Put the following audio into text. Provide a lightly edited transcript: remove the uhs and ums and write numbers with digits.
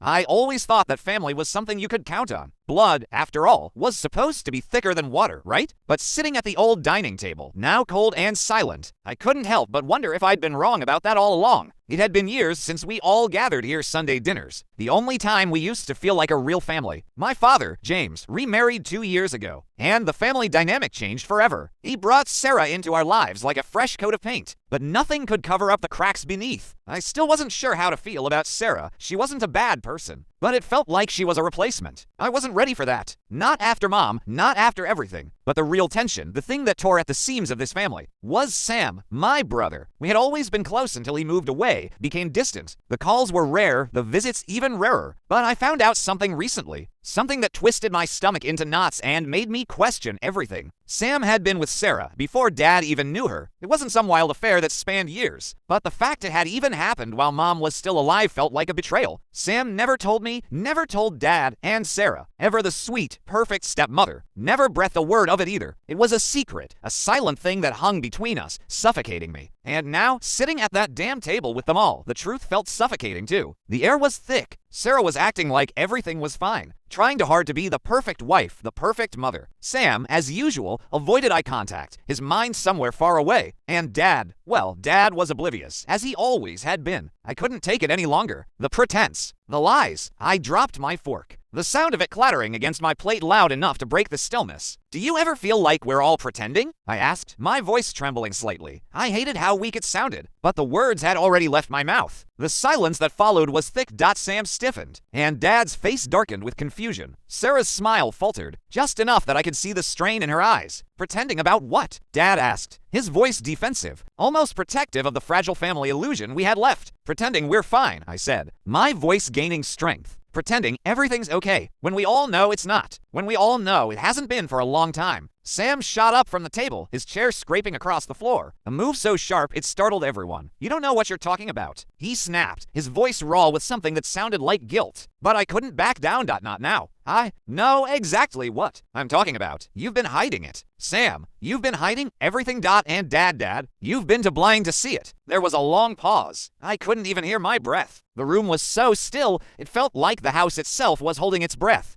I always thought that family was something you could count on. Blood, after all, was supposed to be thicker than water, right? But sitting at the old dining table, now cold and silent, I couldn't help but wonder if I'd been wrong about that all along. It had been years since we all gathered here Sunday dinners, the only time we used to feel like a real family. My father, James, remarried 2 years ago, and the family dynamic changed forever. He brought Sarah into our lives like a fresh coat of paint, but nothing could cover up the cracks beneath. I still wasn't sure how to feel about Sarah. She wasn't a bad person, but it felt like she was a replacement. I wasn't ready for that. Not after Mom, not after everything. But the real tension, the thing that tore at the seams of this family, was Sam, my brother. We had always been close until he moved away, became distant. The calls were rare, the visits even rarer. But I found out something recently. Something that twisted my stomach into knots and made me question everything. Sam had been with Sarah before Dad even knew her. It wasn't some wild affair that spanned years, but the fact it had even happened while Mom was still alive felt like a betrayal. Sam never told me, never told Dad and Sarah. Ever the sweet, perfect stepmother. Never breathed a word of it either. It was a secret, a silent thing that hung between us, suffocating me. And now, sitting at that damn table with them all, the truth felt suffocating too. The air was thick. Sarah was acting like everything was fine, trying hard to be the perfect wife, the perfect mother. Sam, as usual, avoided eye contact, his mind somewhere far away. And Dad, well, Dad was oblivious, as he always had been. I couldn't take it any longer. The pretense, the lies. I dropped my fork, the sound of it clattering against my plate loud enough to break the stillness. Do you ever feel like we're all pretending? I asked, my voice trembling slightly. I hated how weak it sounded, but the words had already left my mouth. The silence that followed was thick. Sam stiffened, and Dad's face darkened with confusion. Sarah's smile faltered, just enough that I could see the strain in her eyes. Pretending about what? Dad asked, his voice defensive, almost protective of the fragile family illusion we had left. Pretending we're fine, I said, my voice gaining strength. Pretending everything's okay, when we all know it's not. When we all know it hasn't been for a long time. Sam shot up from the table, his chair scraping across the floor. A move so sharp it startled everyone. You don't know what you're talking about. He snapped, his voice raw with something that sounded like guilt. But I couldn't back down. Not now. I know exactly what I'm talking about. You've been hiding it. Sam, you've been hiding everything. And Dad, you've been too blind to see it. There was a long pause. I couldn't even hear my breath. The room was so still, it felt like the house itself was holding its breath.